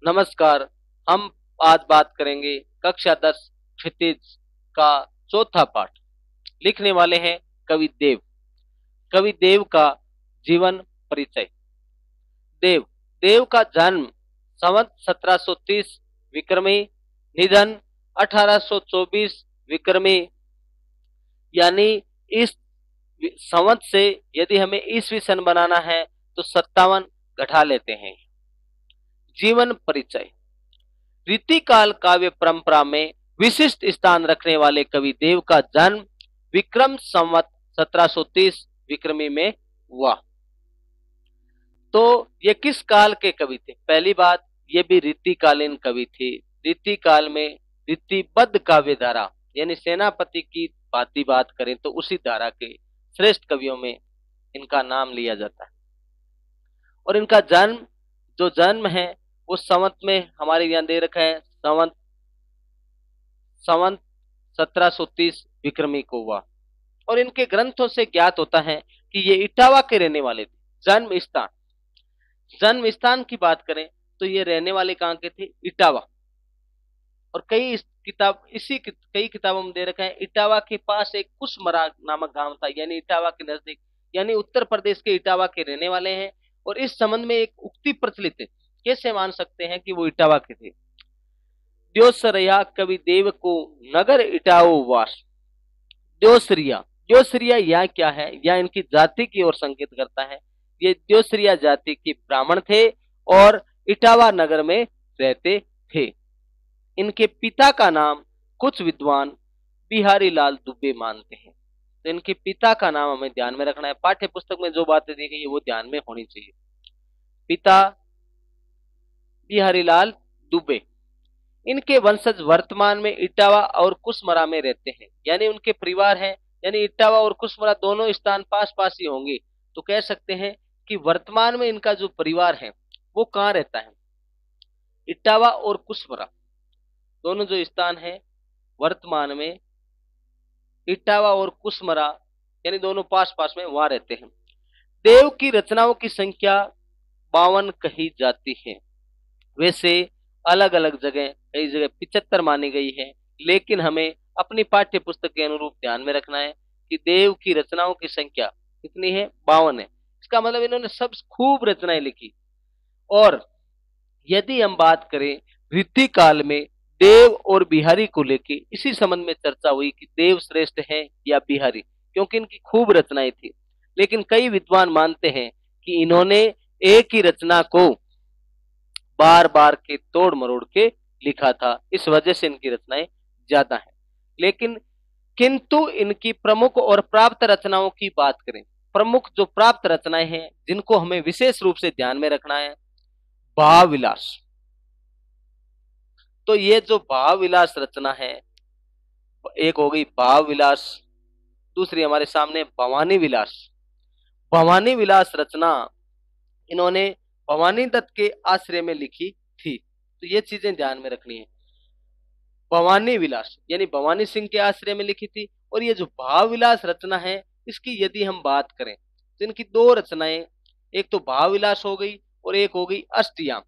नमस्कार। हम आज बात करेंगे कक्षा 10 क्षितिज का चौथा पाठ। लिखने वाले हैं कवि देव। कवि देव का जीवन परिचय। देव देव का जन्म संवत 1730 विक्रमी, निधन 1824 विक्रमी। यानी इस संवत से यदि हमें ईस्वी सन बनाना है तो 57 घटा लेते हैं। जीवन परिचय। रीतिकाल काव्य परंपरा में विशिष्ट स्थान रखने वाले कवि देव का जन्म विक्रम संवत 1730 विक्रमी में हुआ। तो ये किस काल के कवि थे? पहली बात, ये भी रीतिकालीन कवि थे। रीतिकाल में रीतिबद्ध काव्य धारा यानी सेनापति की भांति बात करें तो उसी धारा के श्रेष्ठ कवियों में इनका नाम लिया जाता है। और इनका जन्म है उस संवत में हमारे यहाँ दे रखा है संवत 1730 विक्रमी को हुआ। और इनके ग्रंथों से ज्ञात होता है कि ये इटावा के रहने वाले थे। जन्म स्थान की बात करें तो ये रहने वाले कहाँ के थे? इटावा। और कई किताबों में दे रखा है इटावा के पास एक कुशमरा नामक गांव था, यानी इटावा के नजदीक, यानी उत्तर प्रदेश के इटावा के रहने वाले हैं। और इस संबंध में एक उक्ति प्रचलित है, कैसे मान सकते हैं कि वो इटावा के थे? द्योसरिया कवि देव को नगर इटाओ वास। द्योसरिया यह क्या है? यह इनकी जाति की ओर संकेत करता है। ये द्योसरिया जाति के ब्राह्मण थे और इटावा नगर में रहते थे। इनके पिता का नाम कुछ विद्वान बिहारी लाल दुबे मानते हैं। तो इनके पिता का नाम हमें ध्यान में रखना है। पाठ्य पुस्तक में जो बातें दी गई है वो ध्यान में होनी चाहिए। पिता बिहारी लाल दुबे। इनके वंशज वर्तमान में इटावा और कुशमरा में रहते हैं, यानी उनके परिवार हैं, यानी इटावा और कुशमरा दोनों स्थान पास पास ही होंगे। तो कह सकते हैं कि वर्तमान में इनका जो परिवार है वो कहाँ रहता है? इटावा और कुशमरा दोनों जो स्थान है वर्तमान में इटावा और कुशमरा यानी दोनों पास पास में वहां रहते हैं। देव की रचनाओं की संख्या 52 कही जाती है। वैसे अलग अलग जगह कई जगह 75 मानी गई है, लेकिन हमें अपनी पाठ्य पुस्तक के अनुरूप ध्यान में रखना है कि देव की रचनाओं की संख्या कितनी है? 52 है। इसका मतलब इन्होंने सब खूब रचनाएं लिखी। और यदि हम बात करें रीतिकाल में देव और बिहारी को लेके इसी संबंध में चर्चा हुई कि देव श्रेष्ठ है या बिहारी, क्योंकि इनकी खूब रचनाएं थी। लेकिन कई विद्वान मानते हैं कि इन्होंने एक ही रचना को बार बार के तोड़ मरोड़ के लिखा था, इस वजह से इनकी रचनाएं ज्यादा हैं। लेकिन किंतु इनकी प्रमुख और प्राप्त रचनाओं की बात करें, प्रमुख जो प्राप्त रचनाएं हैं जिनको हमें विशेष रूप से ध्यान में रखना है, भाव विलास। तो ये जो भाव विलास रचना है, एक हो गई भाव विलास, दूसरी हमारे सामने भवानी विलास। भवानी विलास रचना इन्होंने भवानी दत्त के आश्रय में लिखी थी। तो ये चीजें ध्यान में रखनी है। भवानी विलास यानी भवानी सिंह के आश्रय में लिखी थी। और ये जो भाव विलास रचना है इसकी यदि हम बात करें तो इनकी दो रचनाएं, एक तो भाव विलास हो गई और एक हो गई अष्टयाम।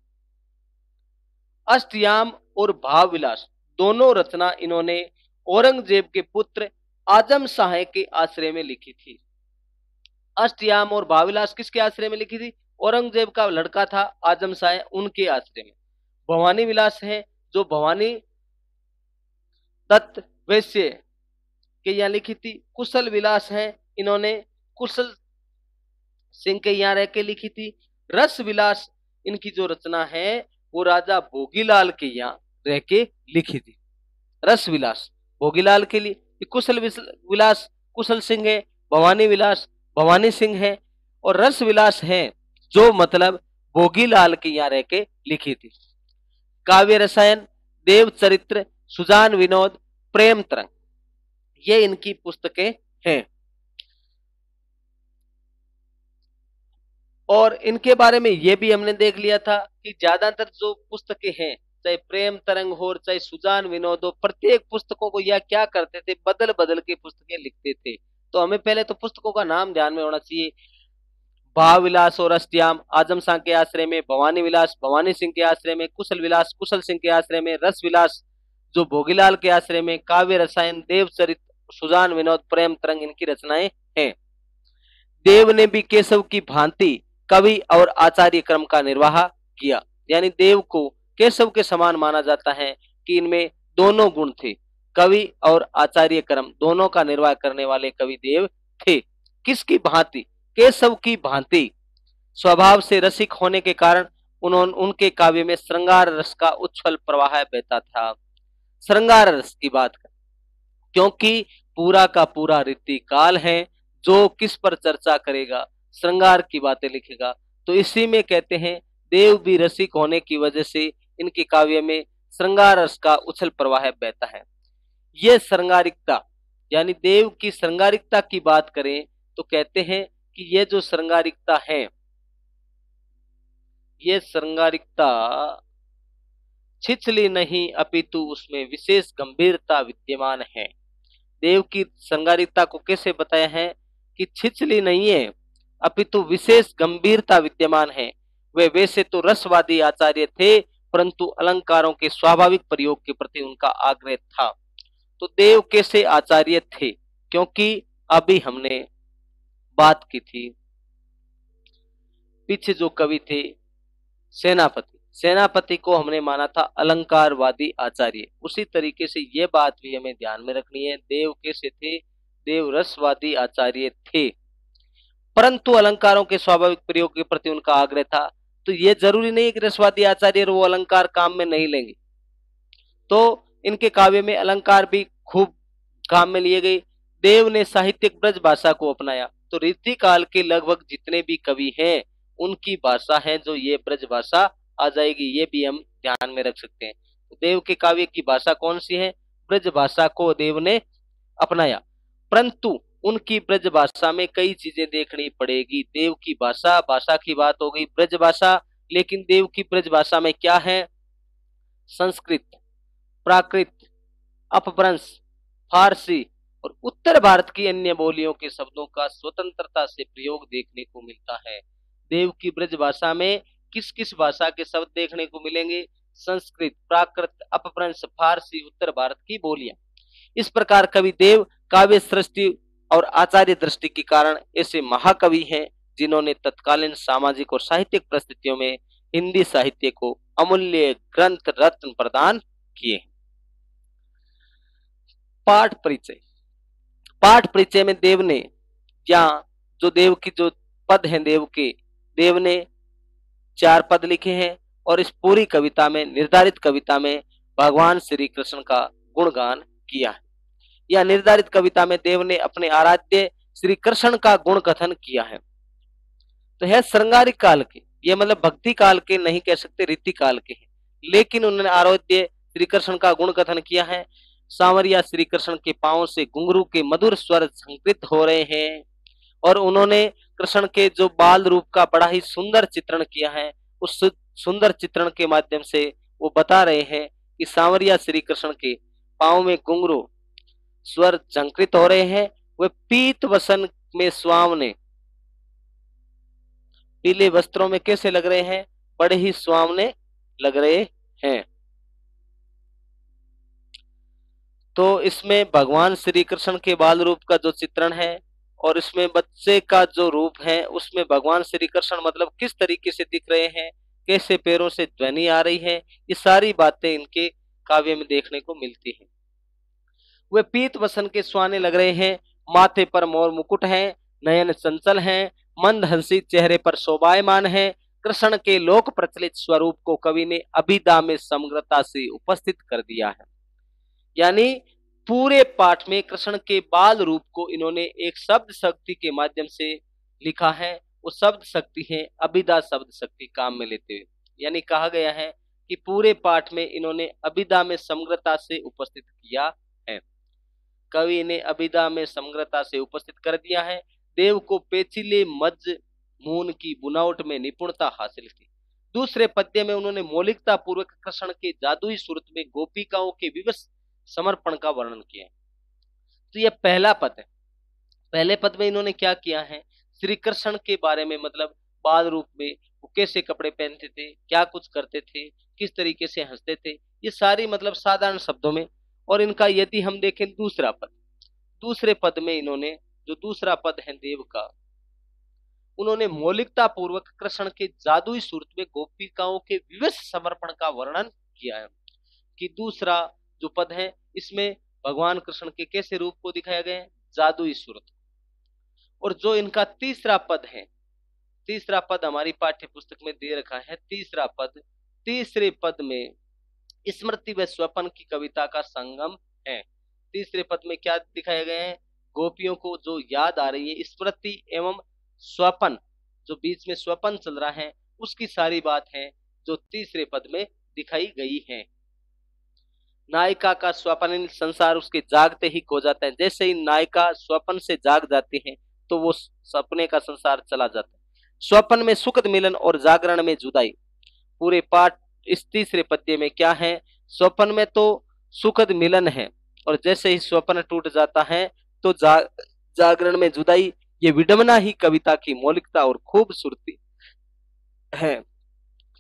अष्टयाम और भाव विलास दोनों रचना इन्होंने औरंगजेब के पुत्र आजम शाह के आश्रय में लिखी थी। अष्टयाम और भाव विलास किसके आश्रय में लिखी थी? औरंगजेब का लड़का था आजम शाह, उनके आश्रय में। भवानी विलास है जो भवानी दत्त वैश्य के यहाँ लिखी थी। कुशल विलास है इन्होंने कुशल सिंह के यहाँ रह के लिखी थी। रस विलास इनकी जो रचना है वो राजा भोगीलाल के यहाँ रह के लिखी थी। रस विलास भोगीलाल के लिए, कुशल विलास कुशल सिंह है, भवानी विलास भवानी सिंह है, और रस विलास है जो मतलब भोगीलाल के यहाँ रह के लिखी थी। काव्य रसायन, देव चरित्र, सुजान विनोद, प्रेम तरंग, ये इनकी पुस्तकें हैं। और इनके बारे में ये भी हमने देख लिया था कि ज्यादातर जो पुस्तकें हैं, चाहे प्रेम तरंग हो चाहे सुजान विनोद हो, प्रत्येक पुस्तकों को यह क्या करते थे? बदल बदल के पुस्तकें लिखते थे। तो हमें पहले तो पुस्तकों का नाम ध्यान में होना चाहिए। भाव विलास और अष्टयाम आजम शाह के आश्रय में, भवानी विलास भवानी सिंह के आश्रय में, कुशल विलास कुशल सिंह के आश्रय में, रस विलास जो भोगीलाल के आश्रय में, काव्य रसायन देवचरित सुजान विनोद प्रेम तरंग इनकी रचनाएं हैं। देव ने भी केशव की भांति कवि और आचार्य क्रम का निर्वाह किया। यानी देव को केशव के समान माना जाता है कि इनमें दोनों गुण थे, कवि और आचार्य क्रम दोनों का निर्वाह करने वाले कवि देव थे। किसकी भांति? केशव की भांति। स्वभाव से रसिक होने के कारण उनके काव्य में श्रृंगार रस का उच्छल प्रवाह बहता था। श्रृंगार रस की बात कर, क्योंकि पूरा का पूरा रीतिकाल है, जो किस पर चर्चा करेगा, श्रृंगार की बातें लिखेगा। तो इसी में कहते हैं देव भी रसिक होने की वजह से इनके काव्य में श्रृंगार रस का उछल प्रवाह बहता है। यह श्रृंगारिकता यानी देव की श्रृंगारिकता की बात करें तो कहते हैं कि यह जो श्रृंगारिकता है, यह श्रृंगारिकता छिछली नहीं अपितु उसमें विशेष गंभीरता विद्यमान है। देव की श्रृंगारिकता को कैसे बताया है कि छिछली नहीं है अपितु विशेष गंभीरता विद्यमान है। वे वैसे तो रसवादी आचार्य थे, परंतु अलंकारों के स्वाभाविक प्रयोग के प्रति उनका आग्रह था। तो देव कैसे आचार्य थे? क्योंकि अभी हमने बात की थी, पीछे जो कवि थे सेनापति को हमने माना था अलंकारवादी आचार्य। उसी तरीके से यह बात भी हमें ध्यान में रखनी है, देव कैसे थे? देव रसवादी आचार्य थे, परंतु अलंकारों के स्वाभाविक प्रयोग के प्रति उनका आग्रह था। तो यह जरूरी नहीं कि रसवादी आचार्य वो अलंकार काम में नहीं लेंगे, तो इनके काव्य में अलंकार भी खूब काम में लिए गए। देव ने साहित्यिक ब्रज भाषा को अपनाया। तो रीति काल के लगभग जितने भी कवि हैं उनकी भाषा है जो ये ब्रज भाषा आ जाएगी, ये भी हम ध्यान में रख सकते हैं। तो देव के काव्य की भाषा कौन सी है? ब्रज भाषा को देव ने अपनाया, परंतु उनकी ब्रज भाषा में कई चीजें देखनी पड़ेगी। देव की भाषा की बात हो गई, ब्रज भाषा, लेकिन देव की ब्रज भाषा में क्या है? संस्कृत, प्राकृत, अपभ्रंश, फारसी और उत्तर भारत की अन्य बोलियों के शब्दों का स्वतंत्रता से प्रयोग देखने को मिलता है। देव की ब्रज भाषा में किस किस भाषा के शब्द देखने को मिलेंगे? संस्कृत, प्राकृत, अपभ्रंश, फारसी, उत्तर भारत की बोलियां। इस प्रकार कवि देव काव्य सृष्टि और आचार्य दृष्टि के कारण ऐसे महाकवि हैं जिन्होंने तत्कालीन सामाजिक और साहित्यिक परिस्थितियों में हिंदी साहित्य को अमूल्य ग्रंथ रत्न प्रदान किए। पाठ परिचय। पाठ परिचय में देव ने जो देव की जो पद हैं देव ने 4 पद लिखे हैं और इस पूरी कविता में, निर्धारित कविता में भगवान श्री कृष्ण का गुणगान किया है। या निर्धारित कविता में देव ने अपने आराध्य श्री कृष्ण का गुण कथन किया है। तो है श्रृंगारिक काल के, ये मतलब भक्ति काल के नहीं कह सकते, रीति काल के हैं, लेकिन उन्होंने आराध्य श्री कृष्ण का गुण कथन किया है। सांवरिया श्री कृष्ण के पांव से घुंघरू के मधुर स्वर संकृत हो रहे हैं और उन्होंने कृष्ण के जो बाल रूप का बड़ा ही सुंदर चित्रण किया है। उस सुंदर चित्रण के माध्यम से वो बता रहे हैं कि सांवरिया श्री कृष्ण के पांव में घुंघरू स्वर झंकृत हो रहे हैं। वे पीत वसन में सुहावने, पीले वस्त्रों में कैसे लग रहे हैं? बड़े ही सुहावने लग रहे हैं। तो इसमें भगवान श्री कृष्ण के बाल रूप का जो चित्रण है और इसमें बच्चे का जो रूप है, उसमें भगवान श्री कृष्ण मतलब किस तरीके से दिख रहे हैं, कैसे पैरों से ध्वनि आ रही है, ये सारी बातें इनके काव्य में देखने को मिलती हैं। वे पीत वसन के सुहाने लग रहे हैं, माथे पर मोर मुकुट है, नयन चंचल हैं, मंद हंसी चेहरे पर शोभायमान है। कृष्ण के लोक प्रचलित स्वरूप को कवि ने अभिधा में समग्रता से उपस्थित कर दिया है। यानी पूरे पाठ में कृष्ण के बाल रूप को इन्होंने एक शब्द शक्ति के माध्यम से लिखा है। वो शब्द शक्ति है अभिधा शब्द शक्ति काम में लेते हुए। यानी कहा गया है कि पूरे पाठ में इन्होंने अभिधा में समग्रता से उपस्थित किया है। कवि ने अभिधा में समग्रता से उपस्थित कर दिया है। देव को पेचीले मज मून की बुनावट में निपुणता हासिल की। दूसरे पद्य में उन्होंने मौलिकता पूर्वक कृष्ण के जादुई सूरत में गोपिकाओं के विवश समर्पण का वर्णन किया है। तो यह पहला पद है। पहले पद में इन्होंने क्या किया है? श्री कृष्ण के बारे में, मतलब बाल रूप में वो कैसे कपड़े पहनते थे, क्या कुछ करते थे, किस तरीके से हंसते थे, ये सारी मतलब साधारण शब्दों में। और इनका यदि हम देखें दूसरा पद, दूसरे पद में इन्होंने, जो दूसरा पद है देव का, उन्होंने मौलिकता पूर्वक कृष्ण के जादुई सूरत में गोपिकाओं के विवश समर्पण का वर्णन किया है। कि दूसरा जो पद है इसमें भगवान कृष्ण के कैसे रूप को दिखाया गया है, जादुई सूरत। और जो इनका तीसरा पद है, तीसरा पद हमारी पाठ्य पुस्तक में दे रखा है, तीसरा पद, तीसरे पद में स्मृति व स्वप्न की कविता का संगम है। तीसरे पद में क्या दिखाया गया है, गोपियों को जो याद आ रही है, स्मृति एवं स्वप्न, जो बीच में स्वप्न चल रहा है उसकी सारी बात है जो तीसरे पद में दिखाई गई है। नायिका का स्वप्न संसार उसके जागते ही खो जाता है। जैसे ही नायिका स्वप्न से जाग जाती है तो वो सपने का संसार चला जाता है। स्वप्न में सुखद मिलन और जागरण में जुदाई। पूरे पाठ इस तीसरे पद्य में क्या है, स्वप्न में तो सुखद मिलन है और जैसे ही स्वप्न टूट जाता है तो जागरण में जुदाई। ये विडंबना ही कविता की मौलिकता और खूबसूरती है।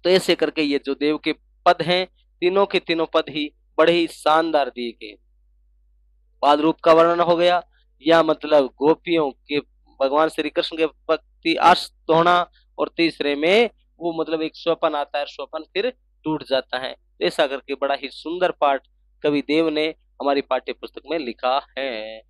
तो ऐसे करके ये जो देव के पद हैं, तीनों के तीनों पद ही बड़े ही शानदार दिए गए। पाद रूप का वर्णन हो गया, या मतलब गोपियों के भगवान श्री कृष्ण के प्रति आसक्त होना, और तीसरे में वो मतलब एक स्वप्न आता है, स्वप्न फिर टूट जाता है। ऐसा करके बड़ा ही सुंदर पाठ कवि देव ने हमारी पाठ्य पुस्तक में लिखा है।